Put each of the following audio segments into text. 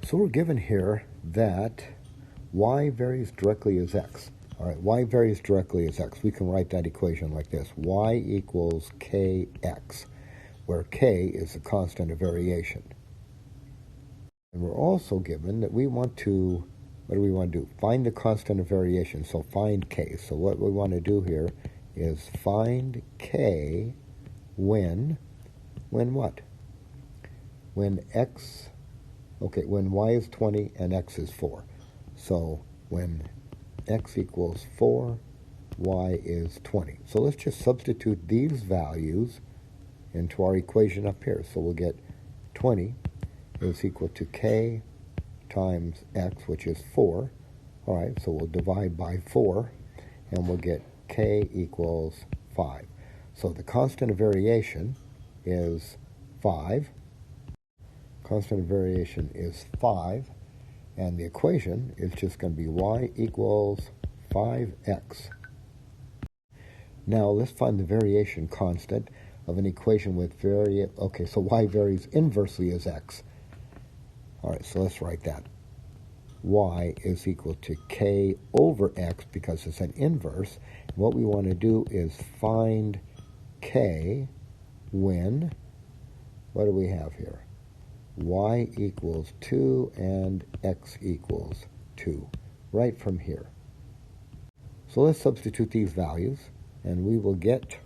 So we're given here that y varies directly as x. All right, y varies directly as x. We can write that equation like this. Y equals kx, where k is the constant of variation. And we're also given that we want to, what do we want to do? Find the constant of variation, so find k. So what we want to do here is find k when what? When x, okay, when y is 20 and x is 4. So when x equals 4, y is 20. So let's just substitute these values into our equation up here. So we'll get 20 is equal to k times x, which is 4. All right, so we'll divide by 4, and we'll get k equals 5. So the constant of variation is 5. Constant of variation is 5. And the equation is just going to be y equals 5x. Now let's find the variation constant of an equation with okay, so y varies inversely as x. All right, so let's write that. Y is equal to k over x because it's an inverse. And what we want to do is find k when, what do we have here? Y equals 2 and x equals 2, right from here. So let's substitute these values, and we will get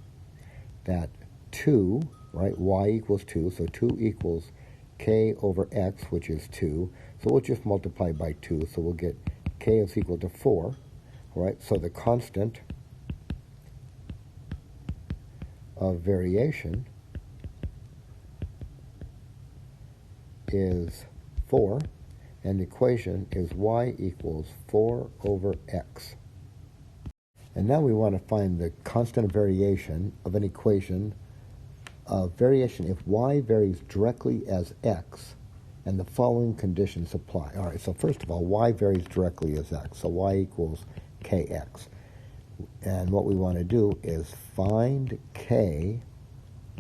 that 2, right, y equals 2, so 2 equals k over x, which is 2. So we'll just multiply by 2, so we'll get k is equal to 4, all right? So the constant of variation is 4, and the equation is y equals 4 over x. And now we want to find the constant of variation of an equation of variation if y varies directly as x and the following conditions apply. All right, so first of all, y varies directly as x, so y equals kx. And what we want to do is find k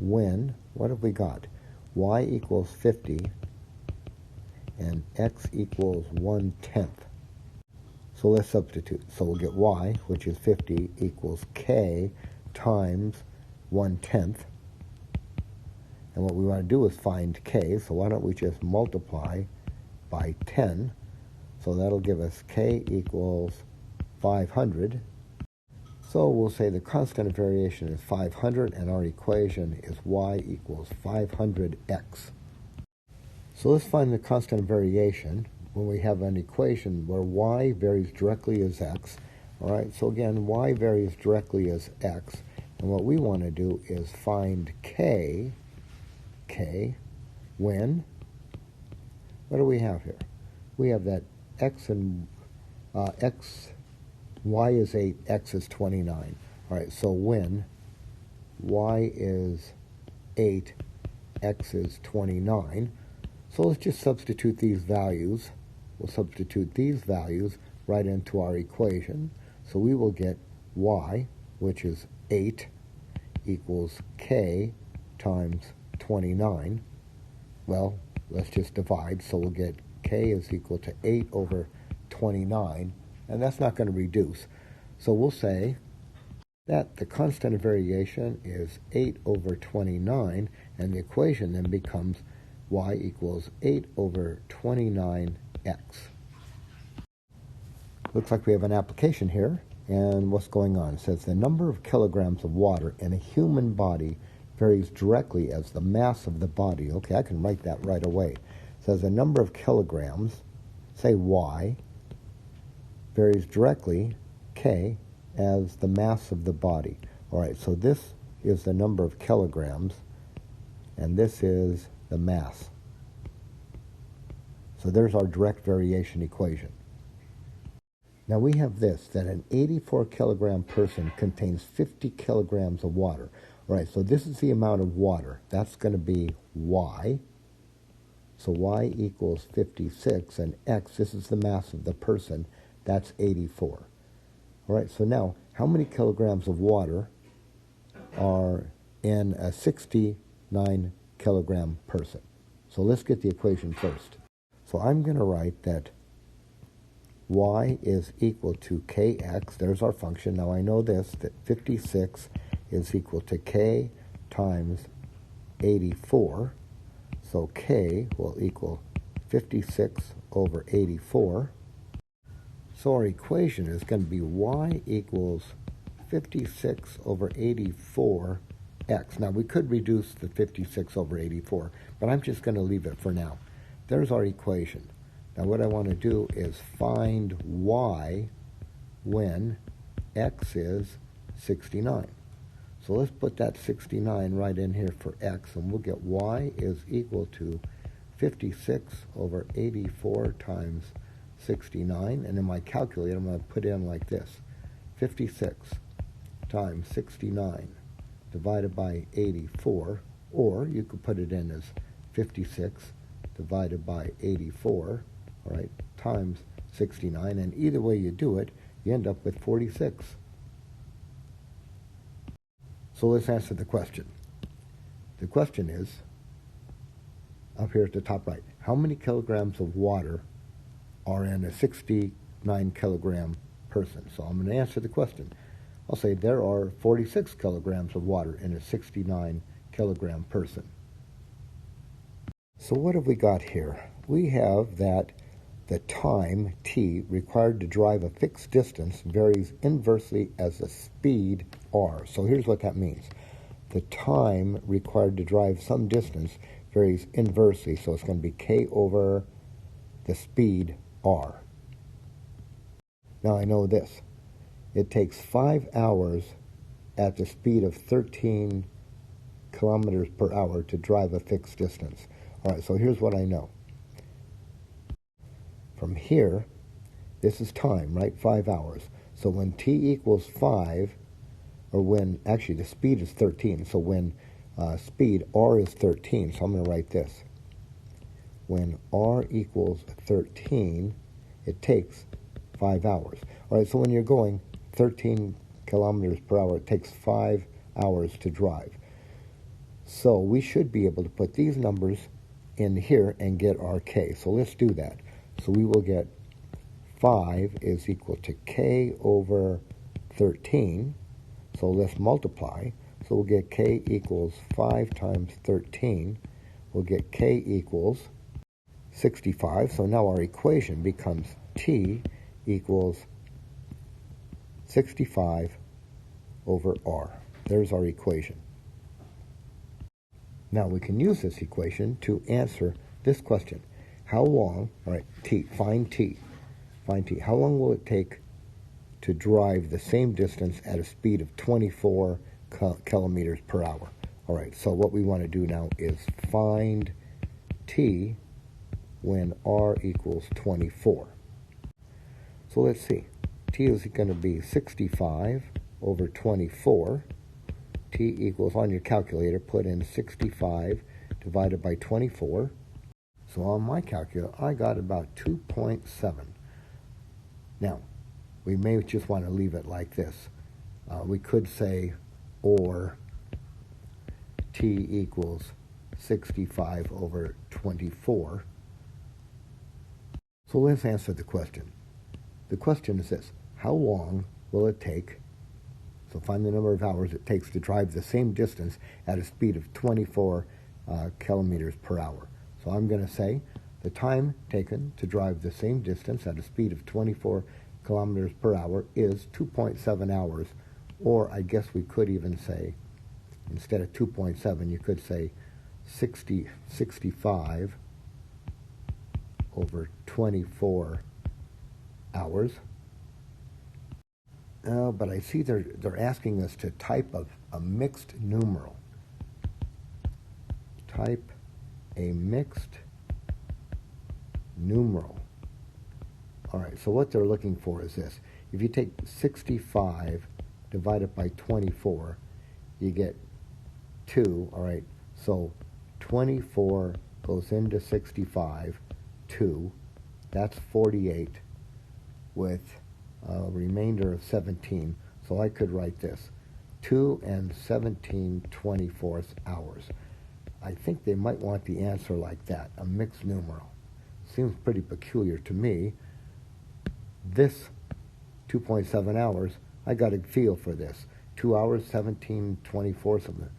when, what have we got? Y equals 50 and x equals 1/10. So let's substitute. So we'll get y, which is 50, equals k times 1/10. And what we want to do is find k, so why don't we just multiply by 10. So that'll give us k equals 500. So we'll say the constant of variation is 500, and our equation is y equals 500x. So let's find the constant of variation when we have an equation where y varies directly as x. All right, so again, y varies directly as x. And what we want to do is find k when, what do we have here? We have that x and y is 8, x is 29. All right, so when y is 8, x is 29. So let's just substitute these values. We'll substitute these values right into our equation. So we will get y, which is 8, equals k times 29. Well, let's just divide. So we'll get k is equal to 8 over 29. And that's not going to reduce. So we'll say that the constant of variation is 8 over 29. And the equation then becomes y equals 8 over 29x. Looks like we have an application here. And what's going on? It says the number of kilograms of water in a human body varies directly as the mass of the body. Okay, I can write that right away. It says the number of kilograms, say y, varies directly, k, as the mass of the body. All right, so this is the number of kilograms, and this is the mass. So there's our direct variation equation. Now we have this, that an 84 kilogram person contains 50 kilograms of water. All right, so this is the amount of water. That's going to be y. So y equals 56, and x, this is the mass of the person. That's 84. All right, so now, how many kilograms of water are in a 69 kilogram person? So let's get the equation first. So I'm going to write that y is equal to kx. There's our function. Now I know this, that 56 is equal to k times 84. So k will equal 56 over 84. So our equation is going to be y equals 56 over 84 x. Now we could reduce the 56 over 84, but I'm just going to leave it for now. There's our equation. Now what I want to do is find y when x is 69. So let's put that 69 right in here for x, and we'll get y is equal to 56 over 84 times 69. And in my calculator, I'm going to put in like this. 56 times 69 divided by 84, or you could put it in as 56 divided by 84, all right, times 69. And either way you do it, you end up with 46. So let's answer the question. The question is, up here at the top right, how many kilograms of water are in a 69 kilogram person? So I'm going to answer the question. I'll say there are 46 kilograms of water in a 69 kilogram person. So what have we got here? We have that the time, t, required to drive a fixed distance varies inversely as the speed, r. So here's what that means. The time required to drive some distance varies inversely, so it's going to be k over the speed, r. Now I know this. It takes 5 hours at the speed of 13 kilometers per hour to drive a fixed distance. All right, so here's what I know. From here, this is time, right? 5 hours. So when t equals 5, or when, actually the speed is 13, so when speed, r is 13, so I'm going to write this. When r equals 13, it takes 5 hours. All right, so when you're going 13 kilometers per hour, it takes 5 hours to drive. So we should be able to put these numbers in here and get our k. So let's do that. So we will get 5 is equal to k over 13. So let's multiply. So we'll get k equals 5 times 13. We'll get k equals 65. So now our equation becomes t equals 65 over r. There's our equation. Now we can use this equation to answer this question. How long, all right, t, find t. Find t. How long will it take to drive the same distance at a speed of 24 kilometers per hour? All right, so what we want to do now is find t when r equals 24. So let's see. T is going to be 65 over 24. T equals, on your calculator, put in 65 divided by 24. So on my calculator, I got about 2.7. Now, we may just want to leave it like this. We could say, or t equals 65 over 24. So let's answer the question. The question is this: how long will it take, so find the number of hours it takes to drive the same distance at a speed of 24 kilometers per hour. So I'm going to say the time taken to drive the same distance at a speed of 24 kilometers per hour is 2.7 hours, or I guess we could even say, instead of 2.7, you could say 65 over 24 hours. But I see they're asking us to type a mixed numeral. Type a mixed numeral. All right, so what they're looking for is this. If you take 65 divided by 24, you get 2, all right? So 24 goes into 65, 2. That's 48 with a remainder of 17. So I could write this. 2 and 17/24 hours. I think they might want the answer like that, a mixed numeral. seems pretty peculiar to me. This 2.7 hours, I got a feel for this. 2 hours, 17:24 something.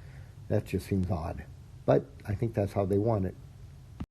That just seems odd. But I think that's how they want it.